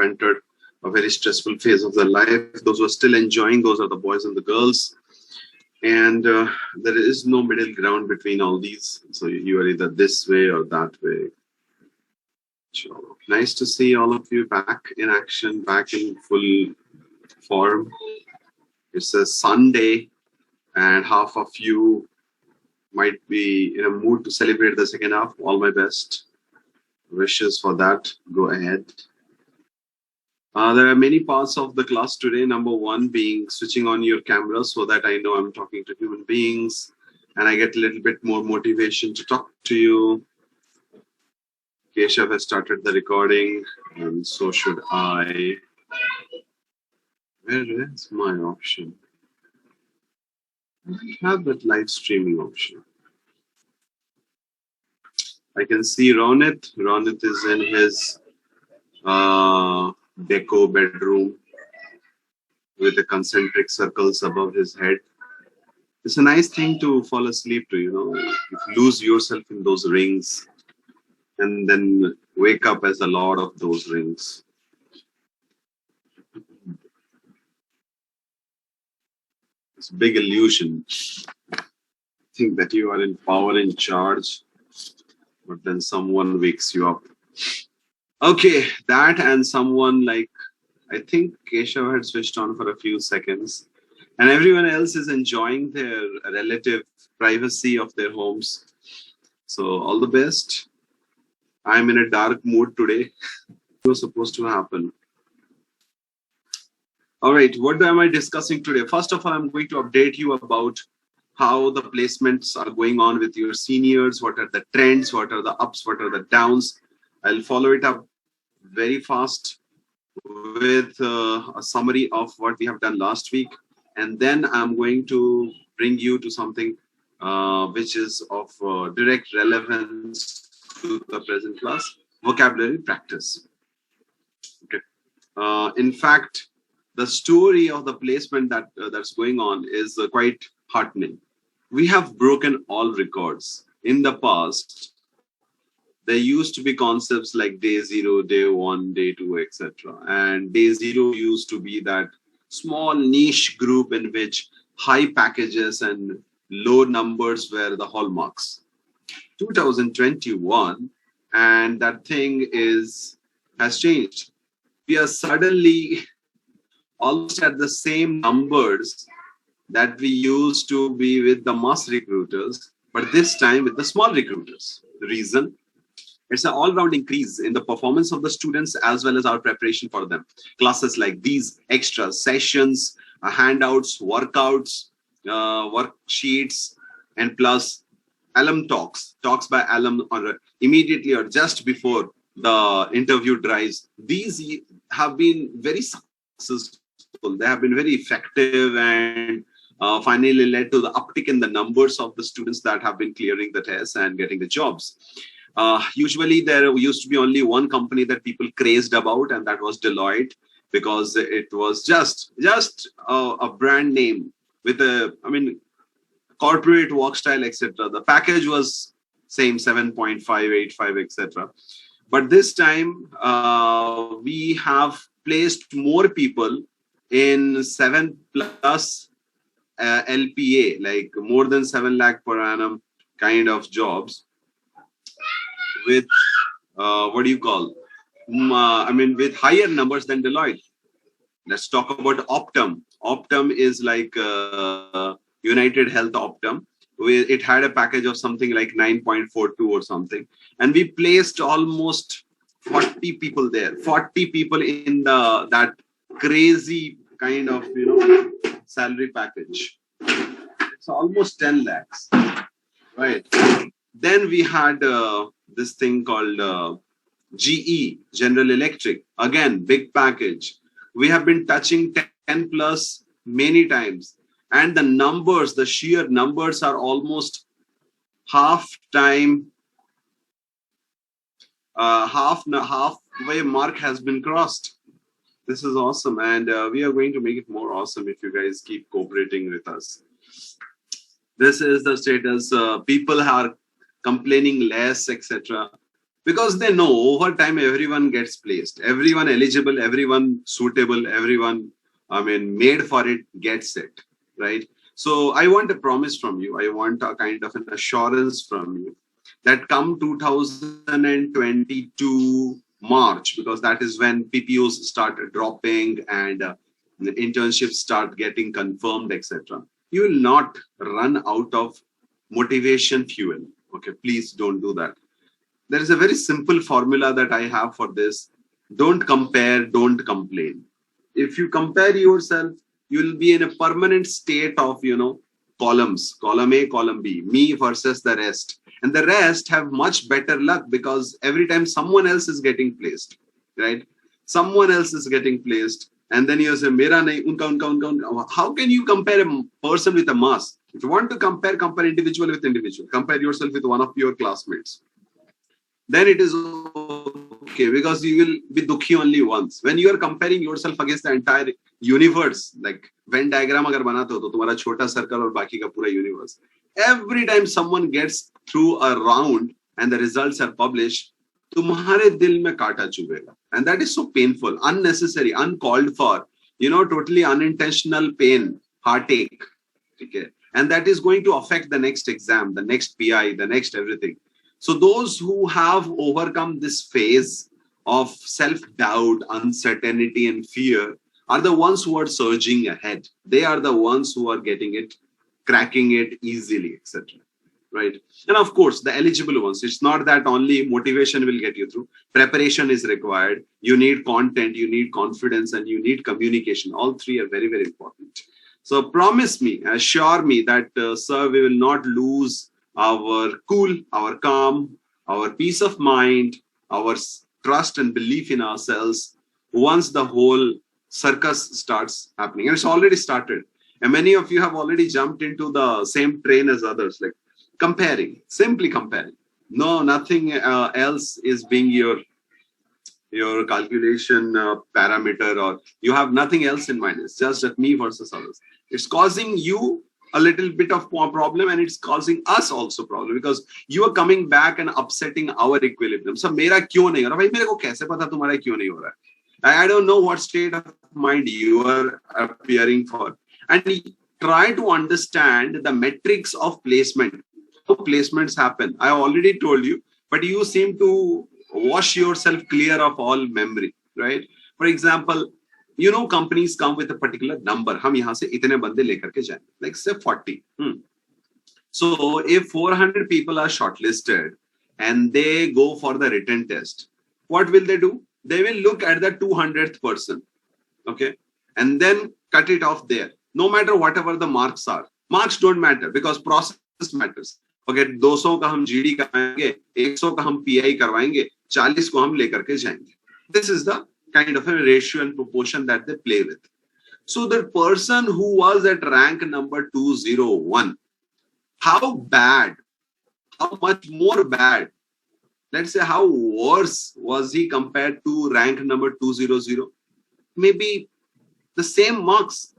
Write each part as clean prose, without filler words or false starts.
entered a very stressful phase of their life. Those who are still enjoying, those are the boys and the girls. And there is no middle ground between all these. So you are either this way or that way. Sure. Nice to see all of you back in action, back in full form. It's a Sunday, and half of you might be in a mood to celebrate the second half. All my best wishes for that. Go ahead. There are many parts of the class today. Number one being switching on your camera so that I know I'm talking to human beings and I get a little bit more motivation to talk to you. Keshav has started the recording, and so should I. Where is my option? I have that live streaming option. I can see Ronit. Ronit is in his deco bedroom with the concentric circles above his head. It's a nice thing to fall asleep to, you lose yourself in those rings and then wake up as a lord of those rings. It's a big illusion. Think that you are in power, in charge, but then someone wakes you up. Okay, that and someone like, I think Keshav had switched on for a few seconds, and everyone else is enjoying their relative privacy of their homes. So all the best. I'm in a dark mood today. It was supposed to happen. All right, what am I discussing today? First of all, I'm going to update you about how the placements are going on with your seniors. What are the trends? What are the ups? What are the downs? I'll follow it up very fast with a summary of what we have done last week. And then I'm going to bring you to something which is of direct relevance to the present class, vocabulary practice. Okay. In fact, the story of the placement that's going on is quite heartening. We have broken all records. In the past, there used to be concepts like day 0, day 1, day 2, etc. And day 0 used to be that small niche group in which high packages and low numbers were the hallmarks. 2021, and that thing has changed. We are suddenly almost at the same numbers that we used to be with the mass recruiters, but this time with the small recruiters. The reason? It's an all-round increase in the performance of the students as well as our preparation for them. Classes like these, extra sessions, handouts, workouts, worksheets, and plus alum talks by alum or immediately or just before the interview drives. These have been very successful. They have been very effective and finally led to the uptick in the numbers of the students that have been clearing the tests and getting the jobs. Usually there used to be only one company that people crazed about, and that was Deloitte, because it was just a brand name with corporate work style, etc. The package was same 7.585, etc. But this time we have placed more people in 7+ LPA, like more than 7 lakh per annum kind of jobs with with higher numbers than Deloitte. Let's talk about Optum. Optum is like United Health Optum. It had a package of something like 9.42 or something, and we placed almost 40 people there. 40 people in that crazy kind of salary package. It's almost 10 lakhs, right? Then we had this thing called GE, General Electric. Again, big package. We have been touching 10 plus many times. And the numbers, the sheer numbers are almost halfway mark has been crossed. This is awesome. And we are going to make it more awesome if you guys keep cooperating with us. This is the status. People are complaining less, etc. because they know over time everyone gets placed, everyone eligible, everyone suitable, everyone, made for it gets it, right? So I want a promise from you. I want a kind of an assurance from you that come 2022 March, because that is when PPOs start dropping and the internships start getting confirmed, etc. You will not run out of motivation fuel. Okay, please don't do that. There is a very simple formula that I have for this. Don't compare, don't complain. If you compare yourself, you will be in a permanent state of, columns, column A, column B, me versus the rest. And the rest have much better luck because every time someone else is getting placed, right? Someone else is getting placed. And then you say, Mera nahi, unka. How can you compare a person with a mass? If you want to compare individual with individual. Compare yourself with one of your classmates. Then it is okay because you will be dukhi only once. When you are comparing yourself against the entire universe, like Venn diagram agar banate ho to tumhara chota circle aur baki ka pura universe. Every time someone gets through a round and the results are published, tumhare dil mein kaata chubhega. And that is so painful, unnecessary, uncalled for, totally unintentional pain, heartache. Okay? And that is going to affect the next exam, the next PI, the next everything. So those who have overcome this phase of self-doubt, uncertainty, and fear are the ones who are surging ahead. They are the ones who are getting it, cracking it easily, etc. Right? And of course, the eligible ones. It's not that only motivation will get you through. Preparation is required. You need content, you need confidence, and you need communication. All three are very, very important. So promise me, assure me that, sir, we will not lose our cool, our calm, our peace of mind, our trust and belief in ourselves once the whole circus starts happening. And it's already started. And many of you have already jumped into the same train as others, like comparing, simply comparing. No, nothing else is being your calculation parameter, or you have nothing else in mind. It's just that me versus others. It's causing you a little bit of problem, and it's causing us also problem because you are coming back and upsetting our equilibrium. So मेरा क्यों नहीं हो रहा भाई, मेरे को कैसे पता तुम्हारा क्यों नहीं हो रहा है? I don't know what state of mind you are appearing for, and try to understand the metrics of placement. How placements happen? I already told you, but you seem to wash yourself clear of all memory, right? For example, companies come with a particular number. हम यहाँ से इतने बंदे लेकर के जाएंगे, like say 40. So if 400 people are shortlisted and they go for the written test, what will they do? They will look at the 200th person, okay, and then cut it off there. No matter whatever the marks are, marks don't matter because process matters. Okay, 200 का हम GD करवाएंगे, 100 का हम PI करवाएंगे, 40 को हम लेकर के जाएंगे. This is the kind of a ratio and proportion that they play with. So the person who was at rank number 201, how bad, how much more bad, let's say how worse was he compared to rank number 200? Maybe the same marks.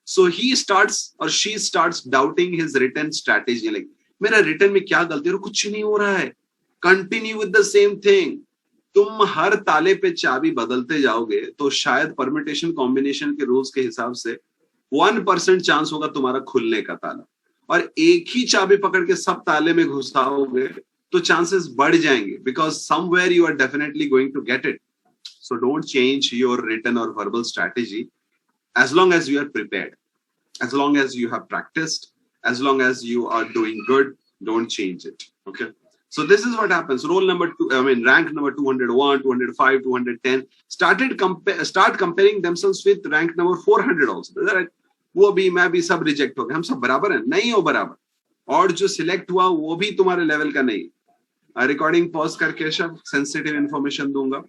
So he starts or she starts doubting his written strategy. Like, मेरा written में क्या गलती है? कुछ नहीं हो रहा है. Continue with the same thing. तुम हर ताले पे चाबी बदलते जाओगे तो शायद परमिटेशन कॉम्बिनेशन के रूल्स के हिसाब से 1% चांस होगा तुम्हारा खुलने का ताला, और एक ही चाबी पकड़ के सब ताले में घुसाओगे तो चांसेस बढ़ जाएंगे because somewhere you are definitely going to get it. So don't change your written or verbal strategy as long as you are prepared, as long as you have practiced, as long as you are doing good. Don't change it. Okay. So this is what happens. Rank number 201, 205, 210 start comparing themselves with rank number 400 also. Right? वो भी मैं भी सब reject हो गए, हम सब बराबर हैं? नहीं हो बराबर, और जो सिलेक्ट हुआ वो भी तुम्हारे लेवल का नहीं. रिकॉर्डिंग पॉज करके सब सेंसिटिव इंफॉर्मेशन दूंगा,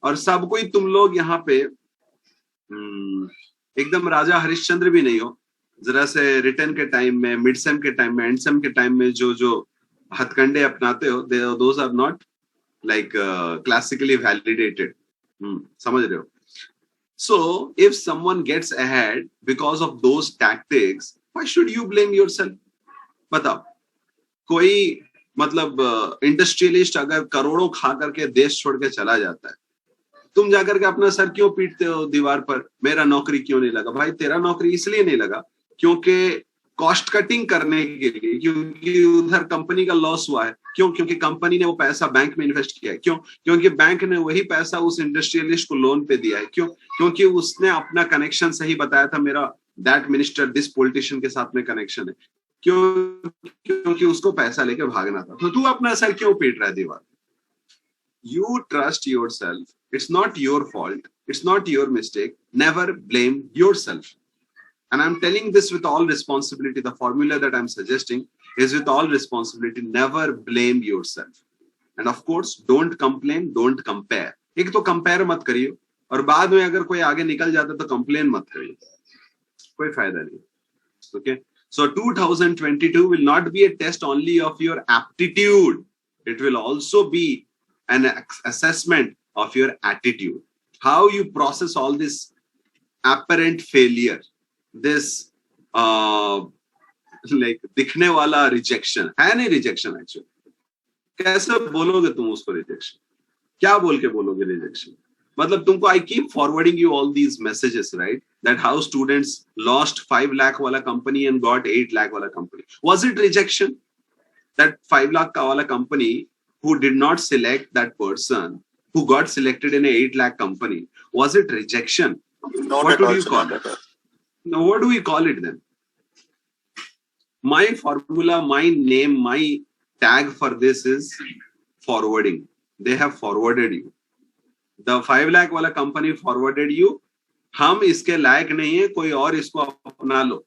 और सब कोई तुम लोग यहाँ पे एकदम राजा हरिश्चंद्र भी नहीं हो. जरा से रिटर्न के टाइम में, मिड सेम के टाइम में, एंड सेम के टाइम में जो हथकंडे अपनाते हो, those are not like classically validated. समझ रहे हो? So if someone gets ahead because of those tactics, why should you blame yourself? बताओ, कोई मतलब इंडस्ट्रियलिस्ट अगर करोड़ों खा करके देश छोड़ के चला जाता है, तुम जाकर के अपना सर क्यों पीटते हो दीवार पर, मेरा नौकरी क्यों नहीं लगा? भाई तेरा नौकरी इसलिए नहीं लगा क्योंकि कॉस्ट कटिंग करने के लिए, क्योंकि उधर कंपनी का लॉस हुआ है। क्यों? क्योंकि कंपनी ने वो पैसा बैंक में इन्वेस्ट किया है। क्यों? क्योंकि बैंक ने वही पैसा उस इंडस्ट्रियलिस्ट को लोन पे दिया है। क्यों? क्योंकि उसने अपना कनेक्शन सही बताया था, मेरा दैट मिनिस्टर दिस पॉलिटिशियन के साथ में कनेक्शन है। क्यों? क्योंकि उसको पैसा लेके भागना था। तो तू अपना सर क्यों पीट रहा है दीवार? You trust yourself. It's not your fault. It's not your mistake. Never blame yourself. And I'm telling this with all responsibility. The formula that I'm suggesting is with all responsibility. Never blame yourself. And of course, don't complain, don't compare. एक तो compare मत करियो, और बाद में अगर कोई आगे निकल जाता तो complain मत करियो, कोई फायदा नहीं. Okay? So 2022 will not be a test only of your aptitude. It will also be an assessment of your attitude. How you process all this apparent failure, this like दिखने वाला rejection, है नहीं rejection actually. कैसे बोलोगे तुम उसको rejection? क्या बोल के बोलोगे rejection? मतलब तुमको I keep forwarding you all these messages, right? That how students lost 5 lakh wala company and got 8 lakh wala company. Was it rejection? That 5 lakh ka wala company who did not select that person, who got selected in a 8 lakh company, was it rejection? What do you call it? No, what do we call it then? My formula, my name, my tag for this is forwarding. They have forwarded you. The 5 lakh wala company forwarded you. हम इसके लायक नहीं है, कोई और इसको अपना लो.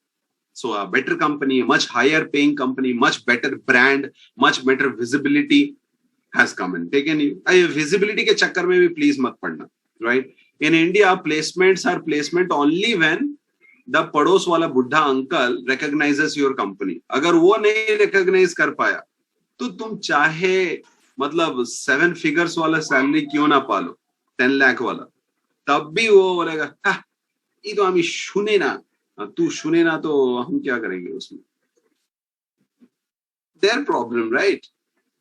So a better company, a much higher paying company, much better brand, much better visibility has come and taken you. Visibility के चक्कर में भी please मत पड़ना, right? In India, placements are placement only when the पड़ोस वाला बुढ़ा uncle recognizes your company. अगर वो नहीं recognize कर पाया, तो तुम चाहे मतलब 7 figures वाला salary क्यों ना पालो, 10 lakh वाला, तब भी वो बोलेगा, हाँ, ये तो हम सुने ना, तू सुने ना तो हम क्या करेंगे उसमें? Their problem, right?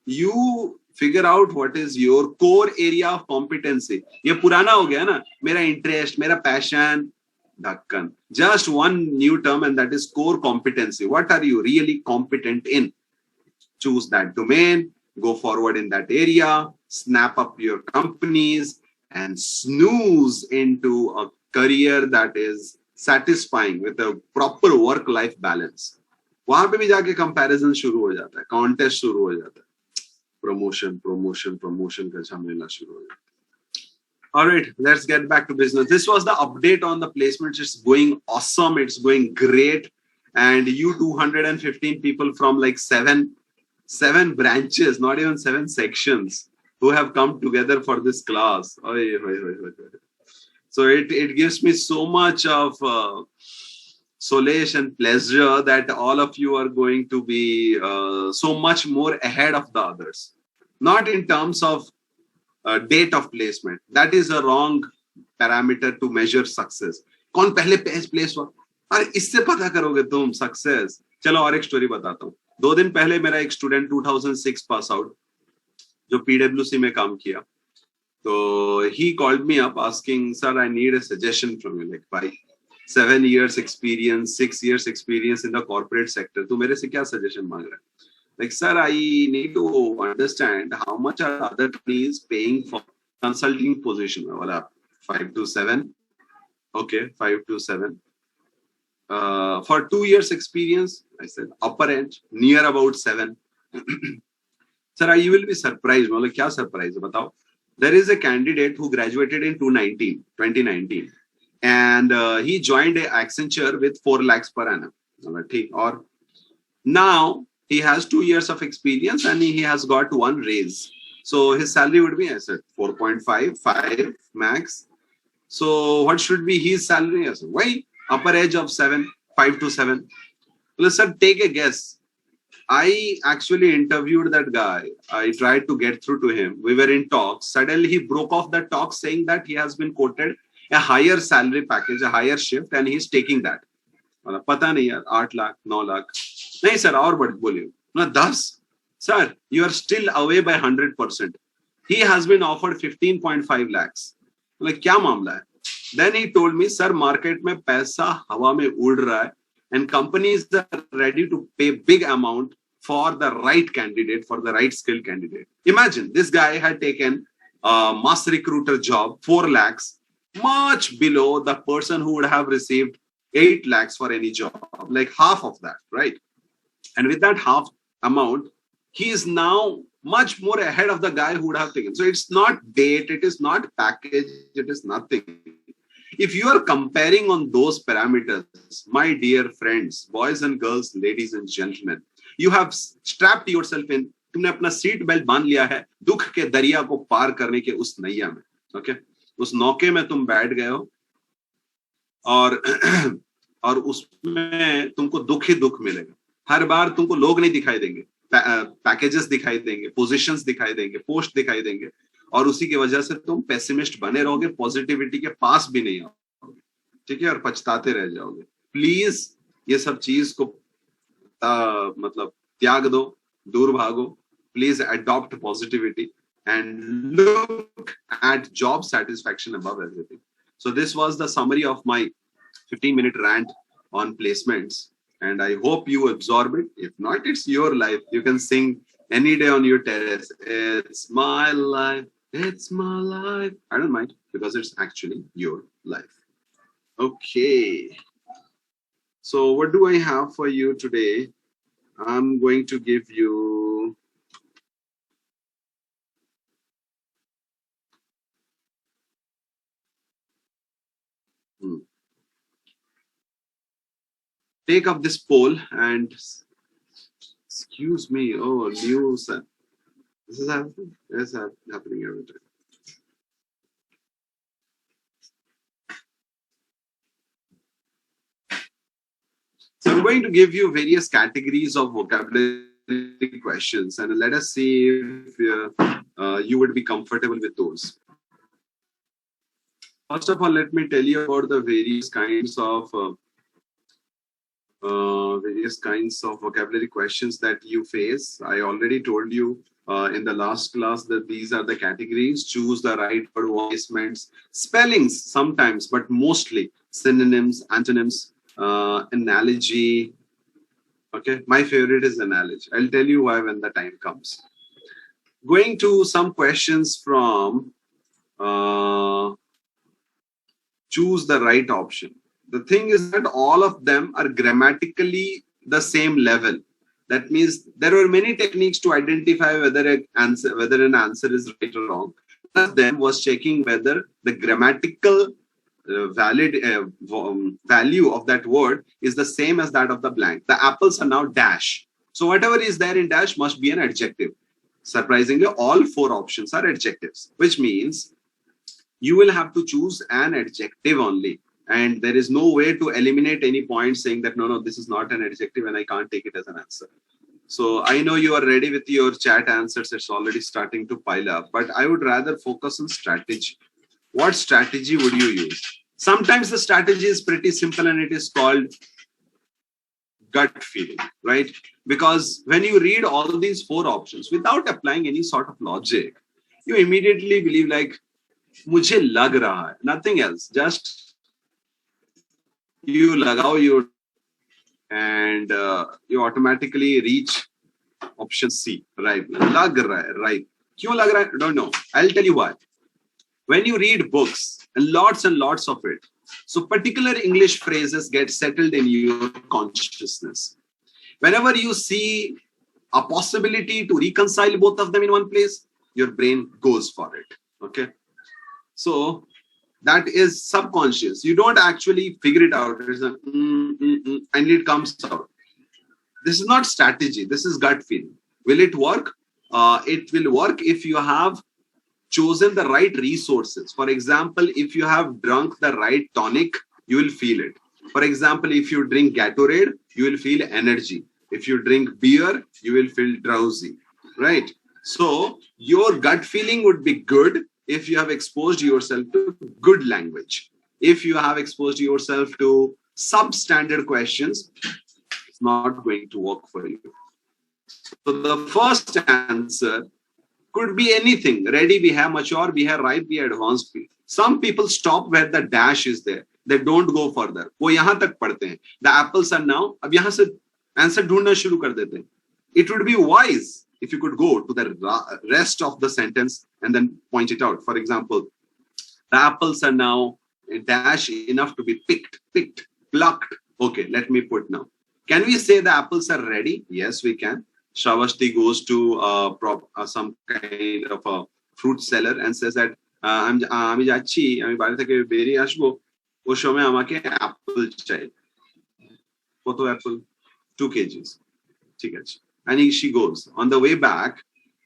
You figure out what is your core area of competency. ये पुराना हो गया ना, मेरा interest, मेरा passion, धक्कन. Just one new term, and that is core competency. What are you really competent in? Choose that domain, go forward in that area, snap up your companies, and snooze into a career that is satisfying with a proper work-life balance. वहां पे भी जाके comparison शुरू हो जाता है, contest शुरू हो जाता है, promotion का झमेला शुरू हो जाता है. All right, let's get back to business. This was the update on the placements. It's going awesome. It's going great. And you 215 people from like seven branches, not even 7 sections, who have come together for this class. So it gives me so much of solace and pleasure that all of you are going to be so much more ahead of the others. Not in terms of date of placement. That is a wrong parameter to measure success. कौन पहले place हुआ? अरे इससे पता करोगे तुम success. चलो और एक स्टोरी बताता हूँ. 2 दिन पहले मेरा एक स्टूडेंट 2006 पास आउट जो PwC में काम किया, तो he called me up asking, sir, I need a suggestion from you. Like, भाई 7 years experience, 6 years experience in the corporate sector, तू मेरे से क्या suggestion मांग रहा है? Like, sir, I need to understand how much are other companies paying for consulting position. Well, 5 to 7. Okay, 5 to 7. For 2 years experience, I said upper end, near about 7. Sir, you will be surprised. Well, क्या surprise? बताओ. There is a candidate who graduated in 2019, and he joined Accenture with 4 lakhs per annum. Or now he has 2 years of experience and he has got 1 raise. So his salary would be, I said, 4.5, 5 max. So what should be his salary? I said, why? Upper edge of 7, 5 to 7. Well, sir, take a guess. I actually interviewed that guy. I tried to get through to him. We were in talks. Suddenly he broke off the talk saying that he has been quoted a higher salary package, a higher shift, and he's taking that. पता नहीं यार, 8 लाख 9 लाख नहीं sir, और बढ़ बोलिए ना, 10 sir, you are still away by 100%. He has been offered 15.5 lakhs. Like, kya मामला hai? Then he told me, sir, market mein paisa hawa mein ud raha hai, and companies are ready to pay big amount for the right candidate, for the right skilled candidate. Imagine, this guy had taken a mass recruiter job, 4 lakhs, much below the person who would have received 8 lakhs for any job, like half of that, right? And with that half amount, he is now much more ahead of the guy who would have taken. So it's not date, it is not package, it is nothing. If you are comparing on those parameters, my dear friends, boys and girls, ladies and gentlemen, you have strapped yourself in. तुमने अपना seat belt बांध लिया है दुख के दरिया को पार करने के उस नैया में. ओके, उस नौके में तुम बैठ गए हो और उसमें तुमको दुख ही दुख मिलेगा. हर बार तुमको लोग नहीं दिखाई देंगे, पैकेजेस दिखाई देंगे, पोजीशंस दिखाई देंगे, पोस्ट दिखाई देंगे, और उसी की वजह से तुम पेसिमिस्ट बने रहोगे, पॉजिटिविटी के पास भी नहीं आओगे. ठीक है, और पछताते रह जाओगे. प्लीज ये सब चीज को मतलब त्याग दो, दूर भागो. Please adopt positivity and look at job satisfaction above everything. So this was the summary of my 15-minute rant on placements, and I hope you absorb it. If not, it's your life. You can sing any day on your terrace. It's my life. It's my life. I don't mind, because it's actually your life. Okay. So what do I have for you today? I'm going to give you take up this poll and excuse me. Oh, news. This is happening. It's happening every time. So I'm going to give you various categories of vocabulary questions, and let us see if you would be comfortable with those. First of all, let me tell you about the various kinds of vocabulary questions that you face. I already told you in the last class that these are the categories. Choose the right word, voicements, spellings sometimes, but mostly synonyms, antonyms, analogy. Okay, my favorite is analogy. I'll tell you why when the time comes. Going to some questions from choose the right option. The thing is that all of them are grammatically the same level. That means there are many techniques to identify whether an answer is right or wrong. One of them was checking whether the grammatical value of that word is the same as that of the blank. The apples are now dash. So whatever is there in dash must be an adjective. Surprisingly, all 4 options are adjectives, which means you will have to choose an adjective only. And there is no way to eliminate any point saying that, no, this is not an adjective and I can't take it as an answer. So I know you are ready with your chat answers. It's already starting to pile up, but I would rather focus on strategy. What strategy would you use? Sometimes the strategy is pretty simple and it is called gut feeling, right? Because when you read all of these 4 options without applying any sort of logic, you immediately believe like, मुझे लग रहा है, nothing else. Just you lagao your and you automatically reach option C, right? Lag raha hai, right? Kyun lag raha hai? Don't know. I'll tell you why. When you read books, and lots of it, so particular English phrases get settled in your consciousness. Whenever you see a possibility to reconcile both of them in one place, your brain goes for it. Okay. So that is subconscious. You don't actually figure it out. It's a, and it comes out. This is not strategy. This is gut feeling. Will it work? It will work if you have chosen the right resources. For example, if you have drunk the right tonic, you will feel it. For example, if you drink Gatorade, you will feel energy. If you drink beer, you will feel drowsy, right? So your gut feeling would be good if you have exposed yourself to good language. If you have exposed yourself to substandard questions, it's not going to work for you. So the first answer could be anything. Ready we have, mature we have, ripe we have, advanced we. Some people stop where the dash is there. They don't go further. वो यहाँ तक पढ़ते हैं. The apples are now. अब यहाँ से answer ढूंढना शुरू कर देते हैं. It would be wise if you could go to the rest of the sentence and then point it out. For example, the apples are now a dash enough to be picked, plucked. Okay, let me put now. Can we say the apples are ready? Yes, we can. Shravasti goes to some kind of a fruit seller and says that আমি যাচ্ছি আমি বাড়ি থেকে বেরিয়ে আসবো ওই সময় আমাকে অ্যাপল চাই কত অ্যাপল 2 kgs ঠিক আছে and she goes on the way back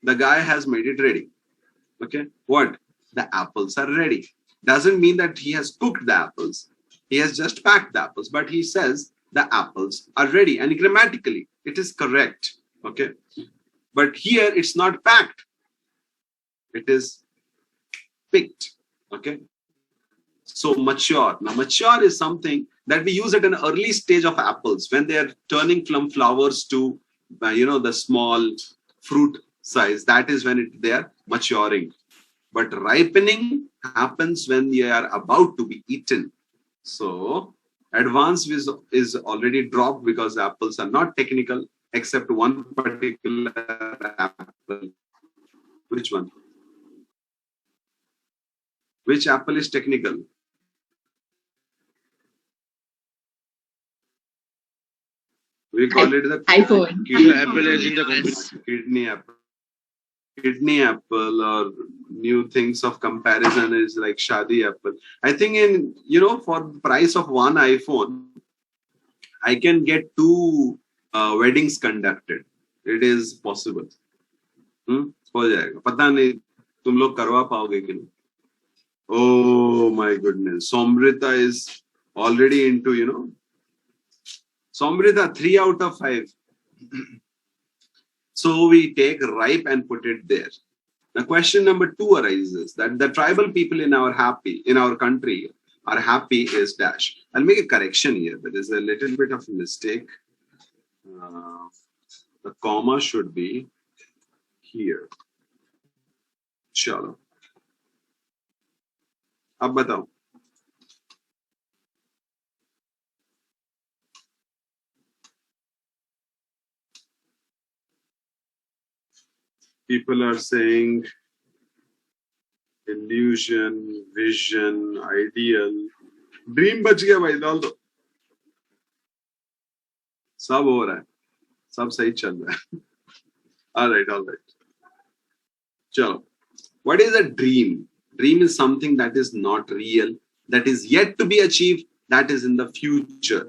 the guy has made it ready okay what the apples are ready doesn't mean that he has cooked the apples he has just packed the apples but he says the apples are ready and grammatically it is correct okay but here it's not packed it is picked okay so mature now mature is something that we use at an early stage of apples when they are turning from flowers to the small fruit size that is when they are maturing but ripening happens when they are about to be eaten so advanced is already dropped because the apples are not technical except one particular apple which one which apple is technical we call it the iPhone. Apple is in the kidney apple or new things of comparison is like shadi apple I think in for the price of one iPhone I can get 2 weddings conducted it is possible हो जाएगा पता नहीं तुम लोग करवा पाओगे कि नहीं oh my goodness Somrita is already into Somrita 3 out of 5 so we take ripe and put it there now question number 2 arises that the tribal people in our country are happy is dash I'll make a correction here there is a little bit of a mistake the comma should be here chalo ab batao people are saying illusion vision ideal dream बच गया भाई डाल दो सब हो रहा है सब सही चल रहा है all right chalo what is a dream dream is something that is not real that is yet to be achieved that is in the future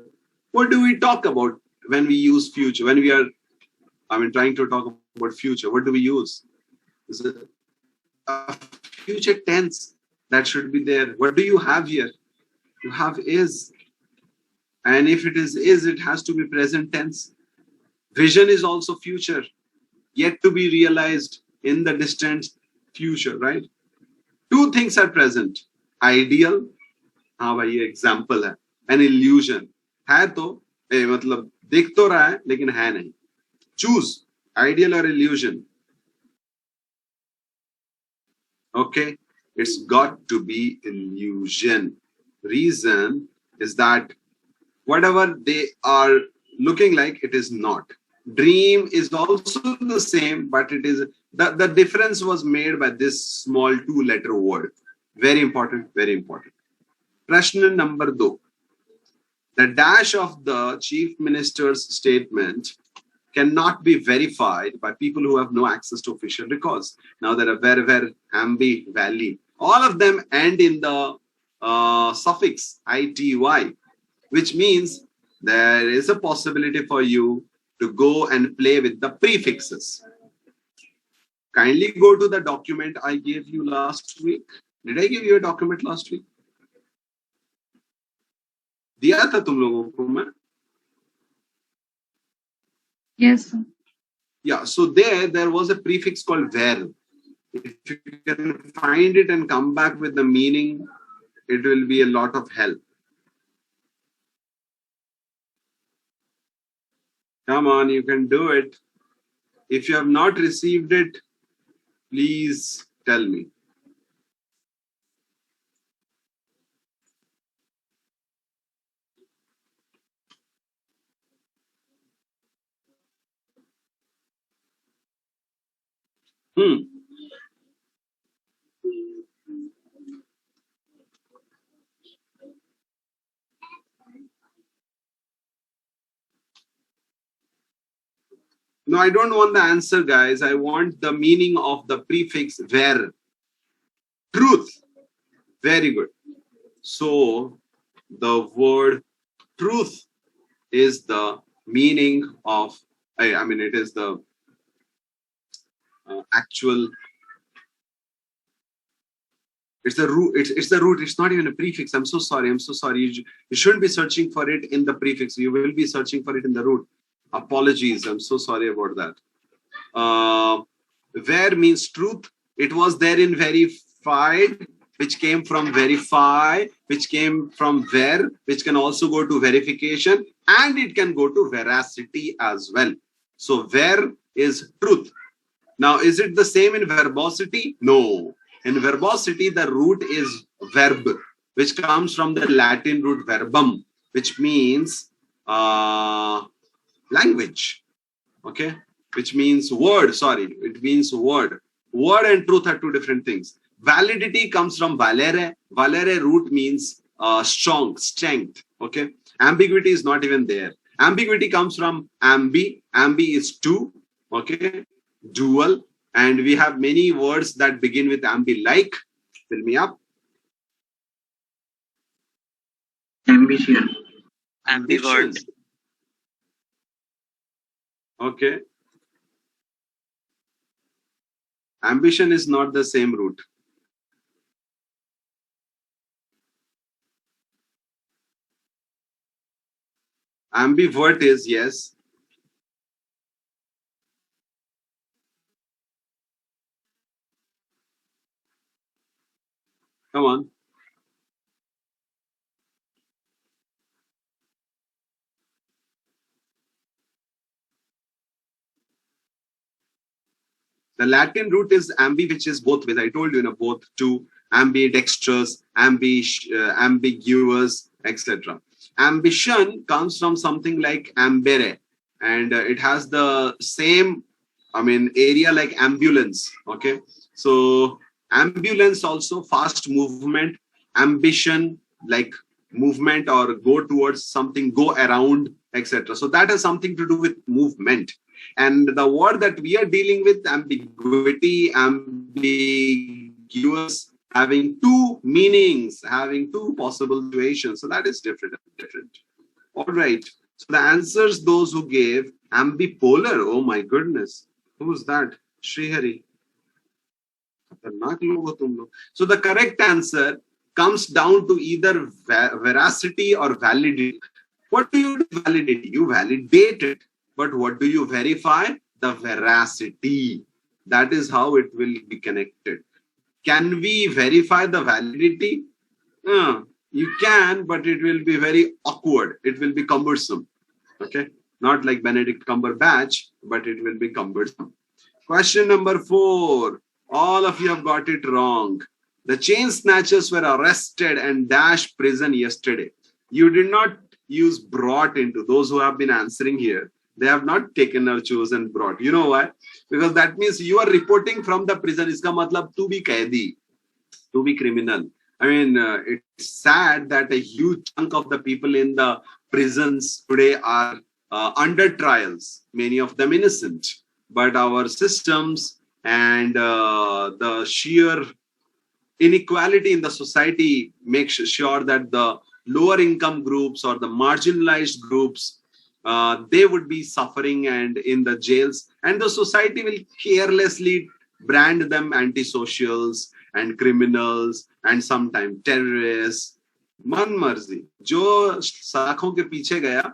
what do we talk about when we use future when we are trying to talk about future what do we use is it a future tense that should be there what do you have here you have is and if it is it has to be present tense vision is also future yet to be realized in the distant future right 2 things are present ideal हाँ भाई ये example है an illusion है तो मतलब दिख तो रहा है लेकिन है नहीं choose ideal or illusion okay it's got to be illusion reason is that whatever they are looking like it is not dream is also the same but it is the difference was made by this small 2-letter word very important prashna number 2 the dash of the chief minister's statement cannot be verified by people who have no access to official records now there are where Hamby Valley all of them end in the suffix ity which means there is a possibility for you to go and play with the prefixes. Kindly go to the document I gave you last week. Did I give you a document last week? दिया था तुम लोगों को मैं? Yes, sir. Yeah, so there was a prefix called where. If you can find it and come back with the meaning, it will be a lot of help. Come on, you can do it. If you have not received it, please tell me. No, I don't want the answer, guys. I want the meaning of the prefix ver. Truth. Very good. So the word truth is the meaning of, I mean, it is the actual, it's the root, it's the root, it's not even a prefix. I'm so sorry. You shouldn't be searching for it in the prefix. You will be searching for it in the root. Apologies. I'm so sorry about that. Where means truth. It was there in verified, which came from verify, which came from where, which can also go to verification, and it can go to veracity as well. So where is truth. Now, is it the same in verbosity? No. In verbosity, the root is verb, which comes from the Latin root verbum, which means language. Okay, which means word. Sorry, it means word. Word and truth are two different things. Validity comes from valere. Valere root means strong, strength. Okay, ambiguity is not even there. Ambiguity comes from ambi. Ambi is two. Okay, dual. And we have many words that begin with ambi, like, fill me up. Ambition. Ambition. Okay. Ambition is not the same root. Ambivert is, yes. Come on. The Latin root is ambi, which is both ways. I told you, both two, ambidextrous, ambiguous, etc. Ambition comes from something like ambere, and it has the same, area like ambulance. Okay, so ambulance also fast movement, ambition like movement or go towards something, go around, etc. So that has something to do with movement. And the word that we are dealing with, ambiguity, ambiguous, having two meanings, having two possible situations. So that is different. All right. So the answers, those who gave ambipolar. Oh my goodness. Who's that? Srihari. So the correct answer comes down to either veracity or validity. What do you validate? You validate it. But what do you verify? The veracity. That is how it will be connected. Can we verify the validity? You can, but it will be very awkward. It will be cumbersome. Okay? Not like Benedict Cumberbatch, but it will be cumbersome. Question number 4. All of you have got it wrong. The chain snatchers were arrested and dashed prison yesterday. You did not use brought into. Those who have been answering here, they have not taken or chosen brought. You know why? Because that means you are reporting from the prison. Iska matlab to be kaidi, to be criminal. It's sad that a huge chunk of the people in the prisons today are under trials, many of them innocent. But our systems and the sheer inequality in the society makes sure that the lower income groups or the marginalized groups, they would be suffering and in the jails, and the society will carelessly brand them antisocials and criminals and sometimes terrorists. मन मर्जी जो साखों के पीछे गया,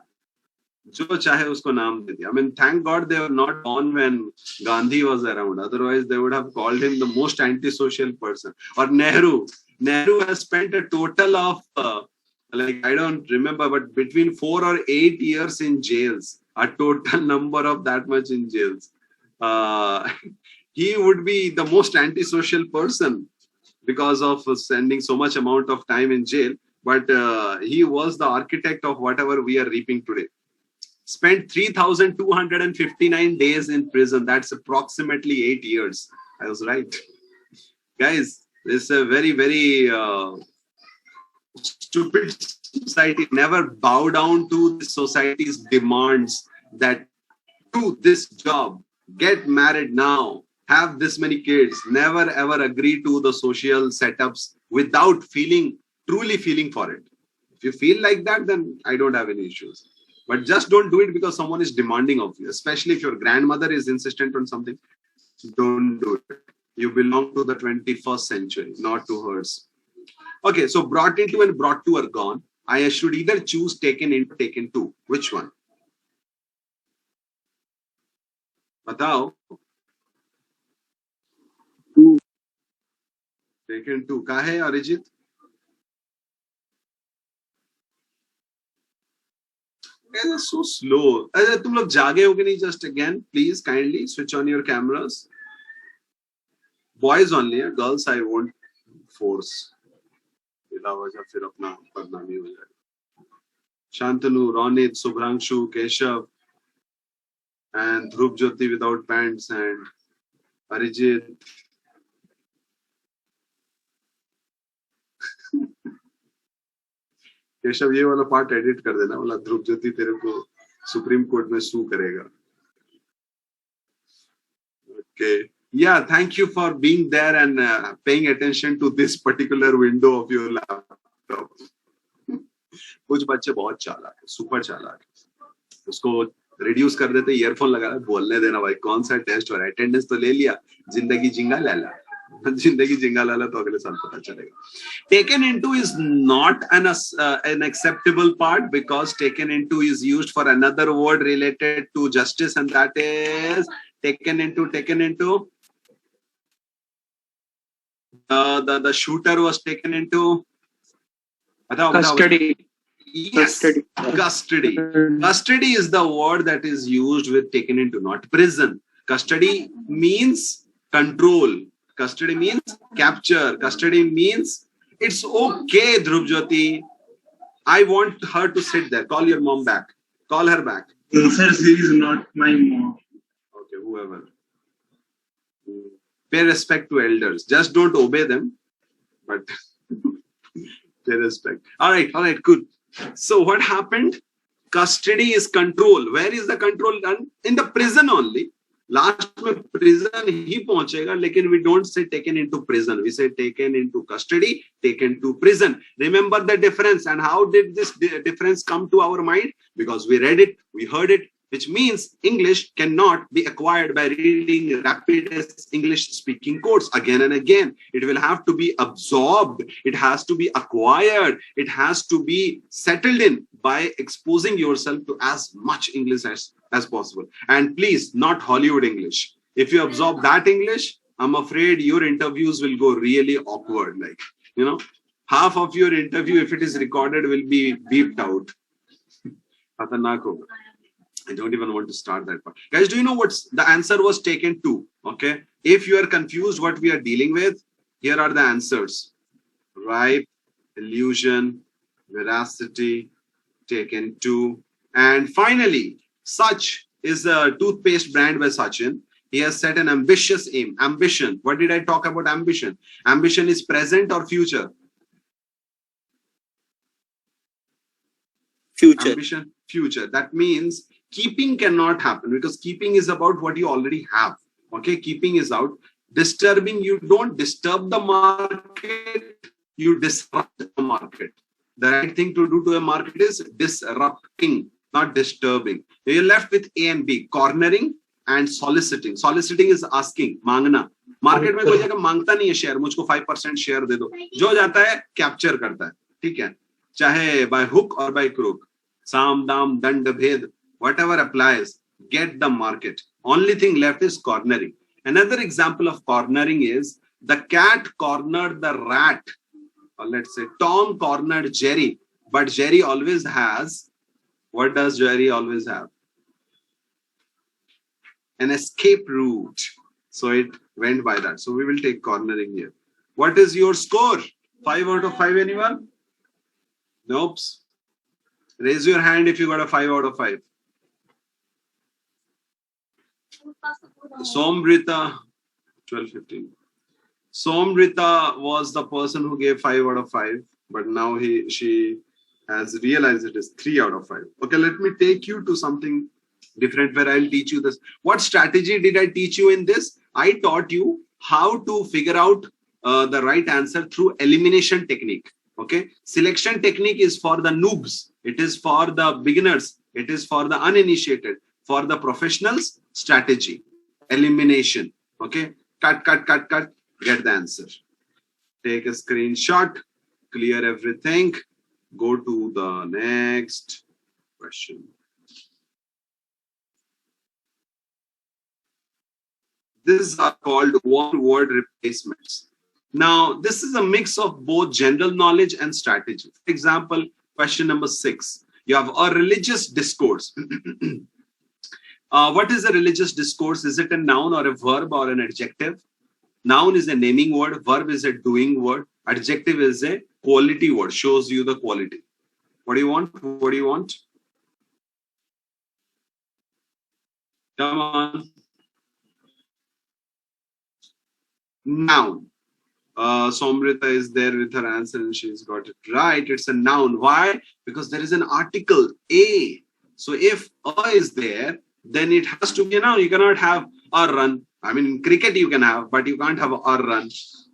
जो चाहे उसको नाम दे दिया. Thank God they were not born when Gandhi was around. Otherwise, they would have called him the most antisocial person. Or Nehru. Nehru has spent a total of I don't remember, but between 4 or 8 years in jails, a total number of that much in jails. he would be the most antisocial person because of spending so much amount of time in jail. But he was the architect of whatever we are reaping today. Spent 3,259 days in prison. That's approximately 8 years. I was right. Guys, this is a very, very stupid society. Never bow down to the society's demands that do this job, get married now, have this many kids. Never ever agree to the social setups without truly feeling for it. If you feel like that, then I don't have any issues. But just don't do it because someone is demanding of you, especially if your grandmother is insistent on something. Don't do it. You belong to the 21st century, not to hers. Okay, so brought into and brought to are gone. I should either choose taken into, taken to. Which one? Batao. Taken to. Ka hai Arijit? Guys are so slow. तुम लोग जागे हो कि नहीं? Just again, please kindly switch on your cameras. Boys only, girls I won't force. बिला वजह फिर अपना बदनामी हो जाए. Shantanu, Ronit, Subhrangshu, Keshav, and Dhruv Jyoti without pants, and Arijit. Keshav ये वाला पार्ट एडिट कर देना, वाला ध्रुव ज्योति तेरे को सुप्रीम कोर्ट में सू करेगा. Okay. Yeah, thank you for being there and paying attention to this particular window of your laptop. कुछ बच्चे बहुत चालाक है, सुपर चालाक है. उसको रिड्यूस कर देते, ईयरफोन लगा रहा है, बोलने देना भाई, कौन सा टेस्ट हो रहा है, अटेंडेंस तो ले लिया, जिंदगी जिंगा लाला. जिंदगी जिंगा लाला तो अगले साल पता चलेगा. Taken into is not an acceptable part because taken into is used for another word related to justice, and that is taken into. The shooter was taken into Custody. Yes, custody. Custody is the word that is used with taken into, not prison. Custody means control. Custody means capture. Custody means it's okay, Dhruv Jyoti. I want her to sit there. Call your mom back. Call her back. Sir, she is not my mom. Okay, whoever. Pay respect to elders. Just don't obey them, but pay respect. All right, good. So what happened? Custody is control. Where is the control done? In the prison only. Last में prison ही पहुंचेगा, लेकिन we don't say taken into prison. We say taken into custody, taken to prison. Remember the difference, and how did this difference come to our mind? Because we read it, we heard it, which means English cannot be acquired by reading rapid English speaking course again and again. It will have to be absorbed. It has to be acquired. It has to be settled in by exposing yourself to as much English as possible. And please, not Hollywood English. If you absorb that English, I'm afraid your interviews will go really awkward. Like, half of your interview, if it is recorded, will be beeped out. I don't even want to start that part. Guys, do you know what the answer was taken to? Okay. If you are confused what we are dealing with, here are the answers. Ripe, illusion, veracity, taken to. And finally, Such is a toothpaste brand by Sachin. He has set an ambitious aim. Ambition. What did I talk about ambition? Ambition is present or future? Future. Ambition, future. That means keeping cannot happen because keeping is about what you already have. Okay, keeping is out. Disturbing, you don't disturb the market, you disrupt the market. The right thing to do to a market is disrupting, not disturbing. You're left with A and B, cornering and soliciting. Soliciting is asking, मांगना. Market में कोई जगह मांगता नहीं है share, मुझको 5% share दे दो. जो जाता है कैप्चर करता है, ठीक है, चाहे by hook or by crook. Sam, dam, dand, bhed, whatever applies, get the market. Only thing left is cornering. Another example of cornering is the cat cornered the rat. Or let's say Tom cornered Jerry, but Jerry always has. What does Jerry always have? an escape route. So it went by that. So we will take cornering here. What is your score? 5 out of 5, anyone? Nope. Raise your hand if you got a 5 out of 5. Sombrita, 12:15. Sombrita was the person who gave 5 out of 5, but now she has realized it is 3 out of 5. Okay, let me take you to something different where I'll teach you this. What strategy did I teach you in this? I taught you how to figure out the right answer through elimination technique. Okay, selection technique is for the noobs. It is for the beginners. It is for the uninitiated. For the professionals, strategy, elimination. Okay, cut, get the answer. Take a screenshot, clear everything. Go to the next question. These are called one-word replacements. Now, this is a mix of both general knowledge and strategy. For example, question number 6. You have a religious discourse. What is a religious discourse? Is it a noun or a verb or an adjective? Noun is a naming word. Verb is a doing word. Adjective is a quality word. Shows you the quality. What do you want? What do you want? Come on. Noun. Somrita is there with her answer and she's got it right. It's a noun. Why? Because there is an article, a. So if a is there, then it has to be a noun. You cannot have a run. I mean, in cricket you can have, but you can't have a run.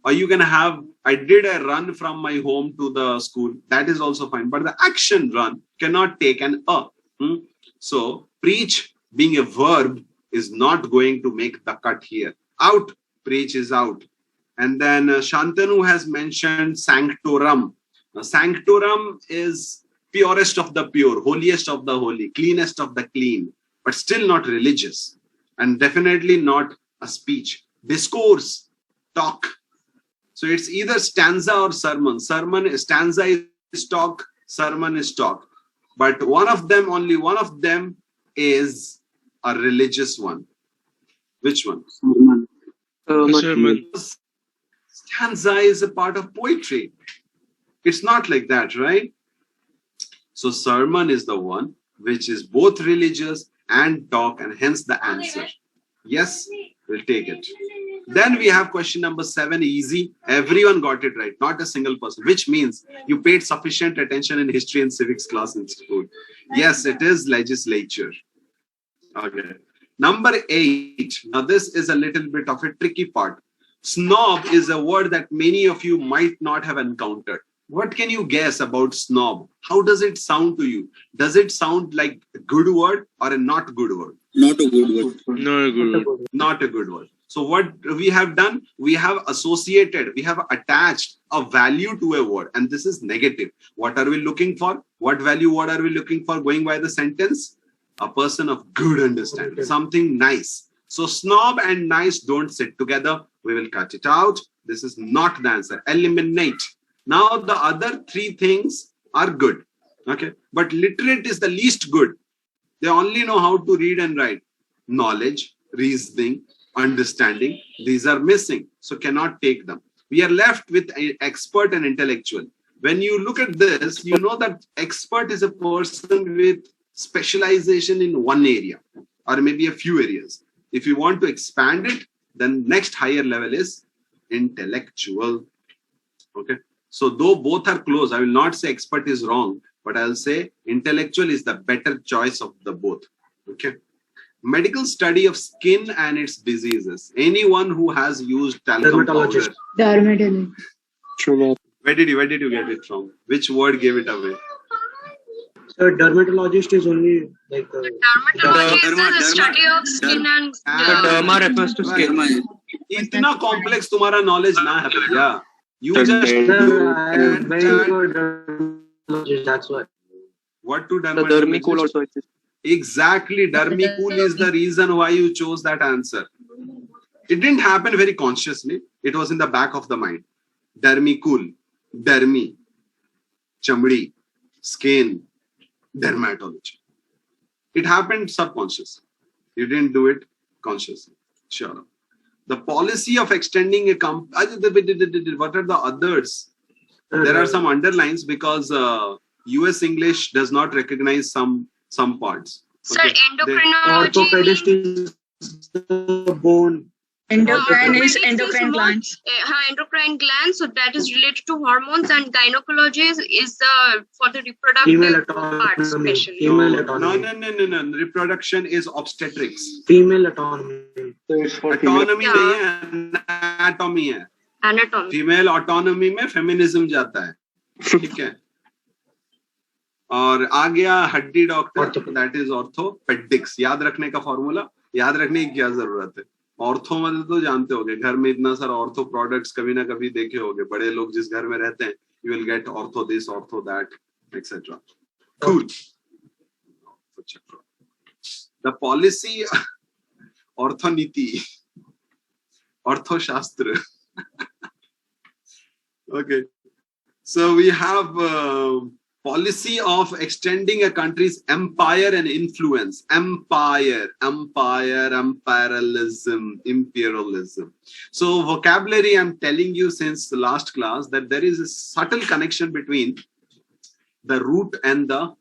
Or you can have, I did a run from my home to the school. That is also fine. But the action run cannot take an a. So preach being a verb is not going to make the cut here. Out. Preach is out. And then Shantanu has mentioned sanctorum. Now, sanctorum is purest of the pure, holiest of the holy, cleanest of the clean, but still not religious and definitely not a speech. Discourse, talk. So it's either stanza or sermon. Stanza is talk, sermon is talk. But one of them, only one of them is a religious one. Which one? Sermon. Stanza is a part of poetry. It's not like that, right? So sermon is the one which is both religious and talk, and hence the answer. Yes, we'll take it. Then we have question number 7, easy. Everyone got it right, not a single person, which means you paid sufficient attention in history and civics class in school. Yes, it is legislature. Okay. Number 8. Now this is a little bit of a tricky part. Snob is a word that many of you might not have encountered. What can you guess about snob? How does it sound to you? Does it sound like a good word or a not good word? Not a good word. Not a good word. Not a good word. So what we have done, we have associated, we have attached a value to a word, and this is negative. What are we looking for? What value word are we looking for going by the sentence? A person of good understanding, something nice. So snob and nice don't sit together. We will cut it out. This is not the answer. Eliminate. Now the other 3 things are good. Okay. But literate is the least good. They only know how to read and write. Knowledge, reasoning, understanding. These are missing. So cannot take them. We are left with an expert and intellectual. When you look at this, you know that expert is a person with specialization in one area or maybe a few areas. If you want to expand it, then next higher level is intellectual. Okay. So though both are close, I will not say expert is wrong, but I'll say intellectual is the better choice of the both. Okay. Medical study of skin and its diseases. Anyone who has used talcum powder. Dermatologist. Where did you get it from? Which word gave it away? So dermatologist is only like Dermatology is the study of skin and Derma refers to skin. इतना complex तुम्हारा knowledge ना है भैया. You just I'm very good dermatologist, that's why. What to The dermatologist? dermicool also exists. Exactly, dermicool is the reason why you chose that answer. It didn't happen very consciously. It was in the back of the mind. Dermicool, dermi, chamdi, skin, dermatology. It happened subconscious. You didn't do it consciously. Sure. The policy of extending a what are the others? There are some underlines because US English does not recognize some parts. Sir, Okay. endocrinology. Orthopedist is the bone. Endocrine is Orthopedics endocrine more- glands. Endocrine glands, so that is related to hormones, and gynecology is for the Female reproductive part, autonomy. especially. Female No. autonomy. No. Reproduction is obstetrics. Female autonomy. So it's for Autonomy Yeah. नहीं है, anatomy है. Anatomy. Female autonomy में feminism जाता है, ठीक है. और आ गया हड्डी डॉक्टर, दैट इज ऑर्थोपेडिक्स. याद रखने का फॉर्मूला, याद रखने की क्या जरूरत है. ऑर्थो मतलब तो जानते होगे, घर में इतना सारा ऑर्थो प्रोडक्ट्स कभी ना कभी देखे होगे. बड़े लोग जिस घर में रहते हैं, यू विल गेट ऑर्थो दिस, ऑर्थो that, etcetera. Cool. The policy, ऑर्थोनीति, अर्थशास्त्र. Okay, so we have policy of extending a country's empire and influence. Imperialism. So vocabulary, I'm telling you since the last class that there is a subtle connection between the root and the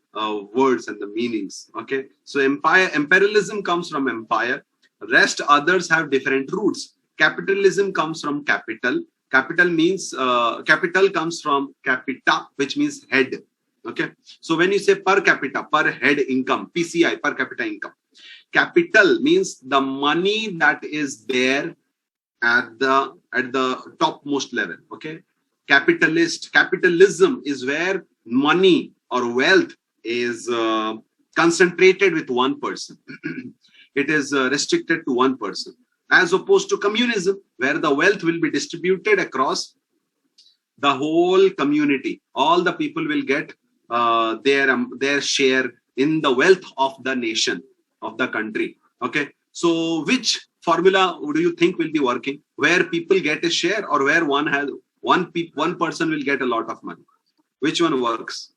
words and the meanings. Okay, so imperialism comes from empire. Rest others have different roots. Capitalism comes from capital. Capital means capital comes from capita, which means head. Okay, so when you say per capita, per head income, PCI, per capita income, capital means the money that is there at the topmost level. Okay, capitalism is where money or wealth is concentrated with one person. It is restricted to one person, as opposed to communism, where the wealth will be distributed across the whole community. All the people will get their share in the wealth of the nation, of the country. Okay, so which formula do you think will be working? Where people get a share, or where one person will get a lot of money? Which one works?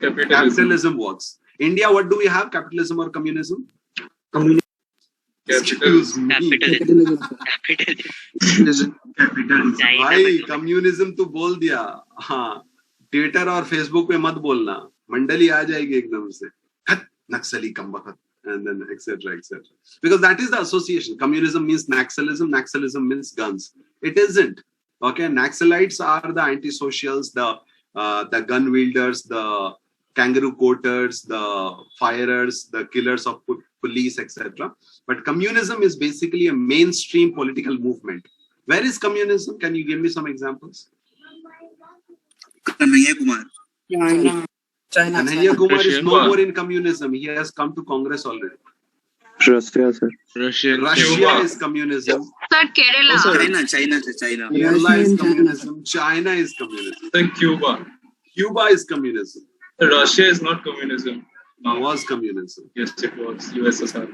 Capitalism works. India, what do we have? Capitalism or communism? Excuse me. भाई communism तो बोल दिया. हाँ, Twitter और Facebook पे मत बोलना, मंडली आ जाएगी एकदम से. नक्सली कमबख्त, and then etc. Because that is the association. Communism means Naxalism. Naxalism means guns. It isn't. Okay, Naxalites are the antisocials, the gun wielders, the kangaroo courters, the firers, the killers of police, etc. But communism is basically a mainstream political movement. Where is communism? Can you give me some examples? Kanhaiya Kumar. Kanhaiya Kumar is no more in communism. He has come to Congress already. Russia, sir. Russia is communism. Sir, Kerala. China. Kerala is communism. China is communism. Then Cuba. Cuba is communism. Russia is not communism. Was communism. Yes, it was. USSR.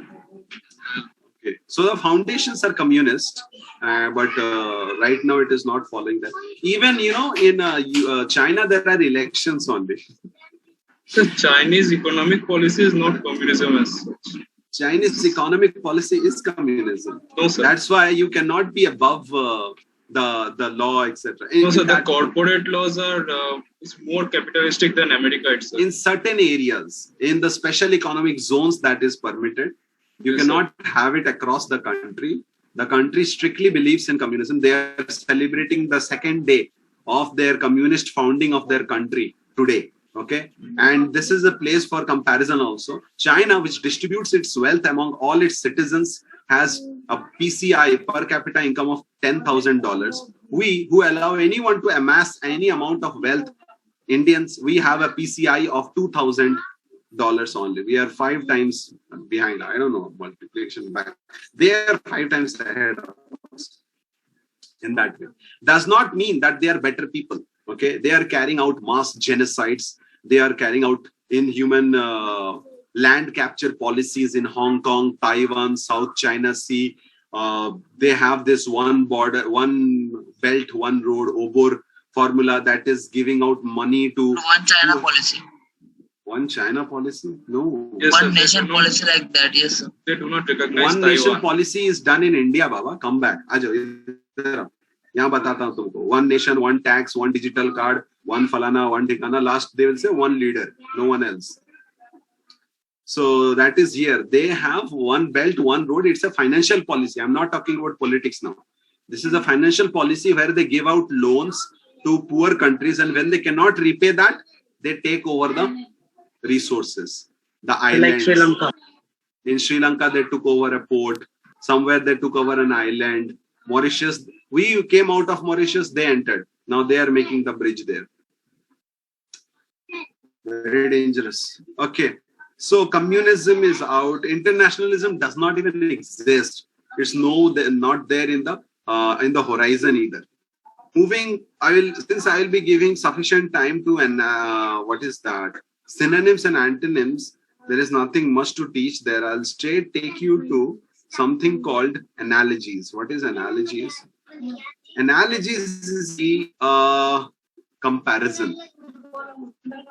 Okay. So the foundations are communist, but right now it is not following that. Even, in China, there are elections only. The Chinese economic policy is not communism as such. Chinese economic policy is communism. No, sir. That's why you cannot be above the law, etc. No, sir. The corporate laws are is more capitalistic than America itself. In certain areas, in the special economic zones, that is permitted. You Yes, cannot have it across the country. The country strictly believes in communism. They are celebrating the second day of their communist founding of their country today. Okay, and this is a place for comparison also. China, which distributes its wealth among all its citizens, has a PCI, per capita income, of $10,000. We, who allow anyone to amass any amount of wealth, Indians, we have a PCI of $2,000 only. We are 5 times behind. I don't know, multiplication back. They are 5 times ahead of us in that way. Does not mean that they are better people. Okay, they are carrying out mass genocides. They are carrying out inhuman land capture policies in Hong Kong, Taiwan, South China Sea. They have this one border, one belt, one road, OBOR formula that is giving out money to One China policy. One China policy? No. Yes, One sir, they nation do not- policy like that, yes, sir. They do not recognize One nation Taiwan. policy is done in India, Baba. Come back. आ जाओ इधर आओ. यहाँ बताता हूँ तुमको. One nation, one tax, one digital card, one falana, one ठिकाना. Last they will say one leader, no one else. So that is here. They have one belt, one road. It's a financial policy. I'm not talking about politics now. This is a financial policy where they give out loans to poor countries, and when they cannot repay that, they take over the resources, the islands. Like Sri Lanka. In Sri Lanka, they took over a port. Somewhere they took over an island. Mauritius, we came out of Mauritius, they entered. Now they are making the bridge there. Very dangerous. Okay. So communism is out. Internationalism does not even exist. It's not there in the horizon either. Moving, since I will be giving sufficient time to what is that? Synonyms and antonyms. There is nothing much to teach there. I'll straight take you to something called analogies. What is analogies? Analogies is the comparison.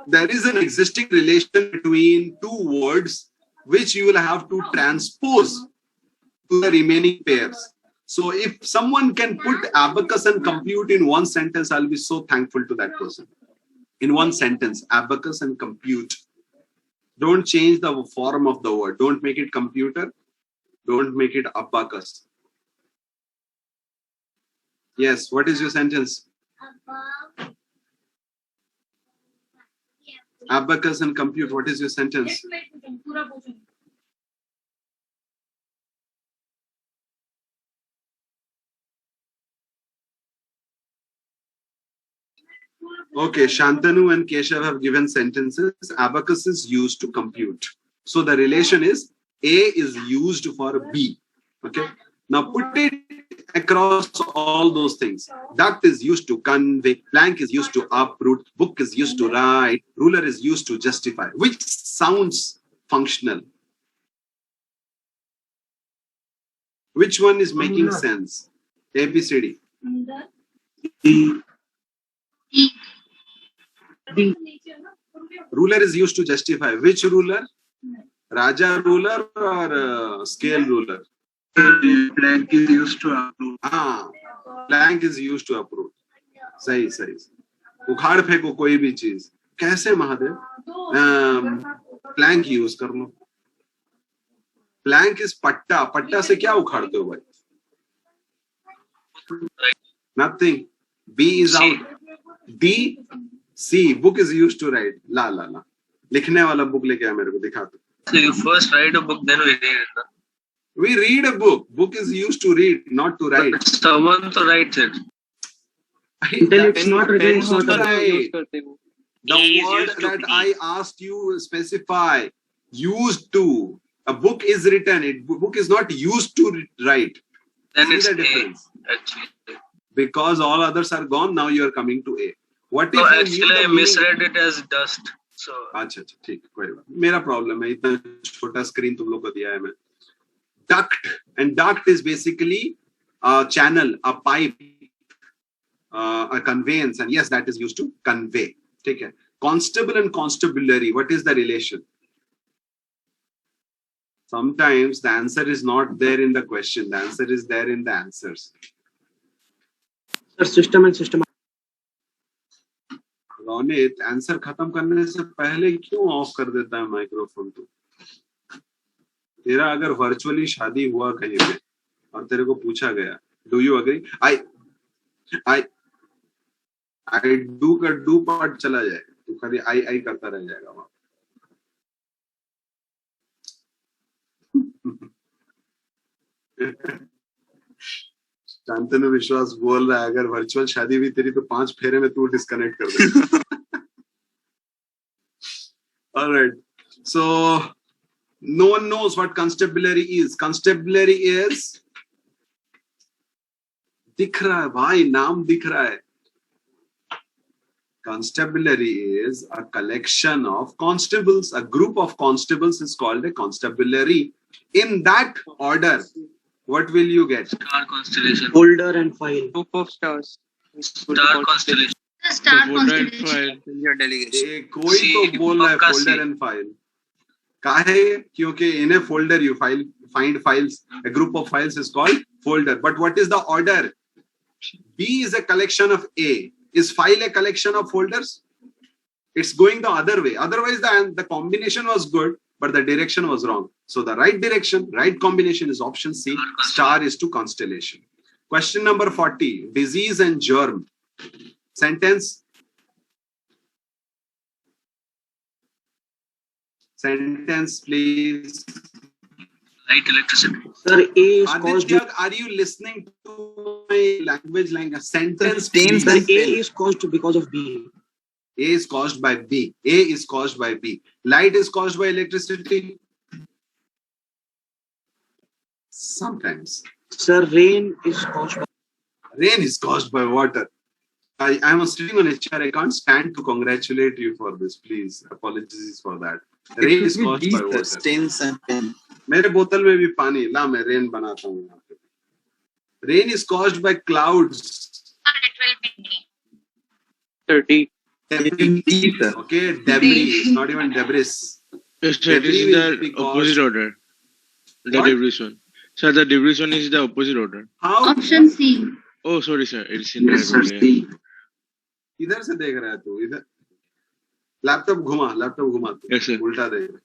There is an existing relation between two words which you will have to transpose to the remaining pairs. So if someone can put abacus and compute in one sentence, I'll be so thankful to that person. In one sentence, abacus and compute. Don't change the form of the word. Don't make it computer. Don't make it abacus. Yes, what is your sentence? Abacus and compute, what is your sentence? Okay, Shantanu and Keshav have given sentences. Abacus is used to compute. So the relation is A is used for B. Okay. Now put it across all those things. Duct is used to convey. Plank is used to uproot. Book is used to write. Ruler is used to justify. Which sounds functional? Which one is making sense? A, B, C, D. Ruler is used to justify. Which ruler? Raja ruler or scale ruler? Plank is used to approve. Plank is used to approve. सही सही. उखाड़ फेंको कोई भी चीज. कैसे Mahadev? Plank use कर लो. Plank is पट्टा. पट्टा से क्या उखाड़ते हो भाई? Nothing. B is out. D, C. Book is used to write. ला. लिखने वाला book लेके आ मेरे को दिखा दो. So you first write a book, then we read it. We read a book. Book is used to read, not to write. But someone to write it. Until it's not written, it's not right. written. The word that I asked you specify. Used to. A book is written. Book is not used to write. Then See it's the difference. A, actually. Because all others are gone, now you are coming to A. What if No, you actually knew the I meaning? misread it as dust. So अच्छा ठीक कोई बात मेरा problem है इतना छोटा screen तुम लोग को दिया है मैं duct and duct is basically a channel, a pipe, a conveyance, and yes, that is used to convey. ठीक है. Constable and constabulary, what is the relation? Sometimes the answer is not there in the question, the answer is there in the answers. Sir, system and system. Ronit answer खत्म करने से पहले क्यों of कर देता है माइक्रोफोन? तो तेरा अगर वर्चुअली शादी हुआ कहीं पे और तेरे को पूछा गया do you agree, I do part चला जाएगा, तो खाली आई करता रह जाएगा वहां. शांतनु विश्वास बोल रहा है अगर वर्चुअल शादी हुई तेरी तो 5 फेरे में तू डिस्कनेक्ट कर देगा. Alright, so no one knows what constabulary is. Constabulary is दिख रहा है भाई, नाम दिख रहा है. Constabulary is a collection of constables. A group of constables is called a constabulary. In that order, what will you get? star constellation. Folder and file. Group of stars. Star constellation. Start folder and constellation. file. Your delegation. ये कोई तो बोल रहा है पक्का folder C. And file काहे क्योंकि in a folder you find files, a group of files is called folder. But what is the order? B is a collection of A. Is file a collection of folders? It's going the other way. Otherwise the combination was good, but the direction was wrong. So the right direction, right combination is option C. Star is to constellation. Question number 40. Disease and germ. Sentence. Sentence, please. Light, electricity. Sir, A is caused. Aditya, are you listening to my language? Sentence, Stains Sir, please. A is caused because of B. A is caused by B. A is caused by B. Light is caused by electricity. Sometimes. Sir, rain is caused by. Rain is caused by water. I am sitting on a chair. I can't stand to congratulate you for this. Please, apologies for that. Rain is caused by water. Stains and pen. मेरे बोतल में भी पानी ला मैं rain बनाता हूँ यहाँ पे. Rain is caused by clouds. It will be D. 30. Okay, debris. It's not even debris. Yes, sir, it is Debris in will be the opposite caused. order. The What? division. Sir, the division is the opposite order. How? Option C. Oh, sorry, sir. It's in Yes, right sir, order. C. इधर से देख रहा है तू इधर laptop घुमा तू Yes, sir. उल्टा देख रहा है.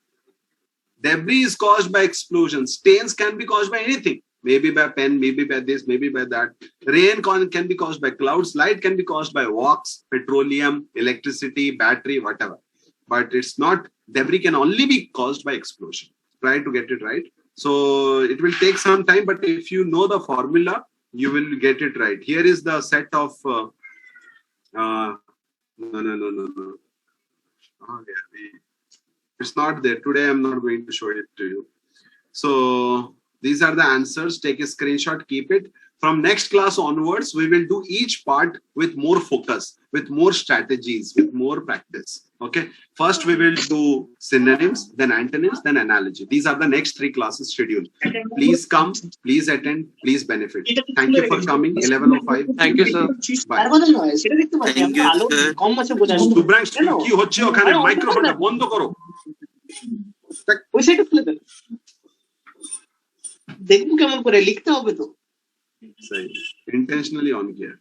Debris is caused by explosion. Stains can be caused by anything. Maybe by pen, maybe by this, maybe by that. Rain can be caused by clouds. Light can be caused by wax, petroleum, electricity, battery, whatever. But it's not, debris can only be caused by explosion. Try to get it right. So it will take some time, but if you know the formula, you will get it right. Here is the set of, no. Oh, yeah, it's not there. Today, I'm not going to show it to you. So these are the answers. Take a screenshot, keep it. From next class onwards, we will do each part with more focus, with more strategies, with more practice. Okay. First, we will do synonyms, then antonyms, then analogy. These are the next 3 classes scheduled. Please come, please attend, please benefit. Thank you for coming. 11:05. Thank you, sir. Bye. Thank you, sir. Subransh, কি হচ্ছে ওখানে মাইক্রোফোনটা বন্ধ করো. দেখবো কেমন করে লিখতে হবে তো. सही intentionally on किया.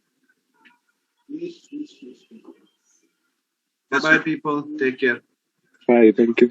Bye bye people, take care. Bye. Thank you.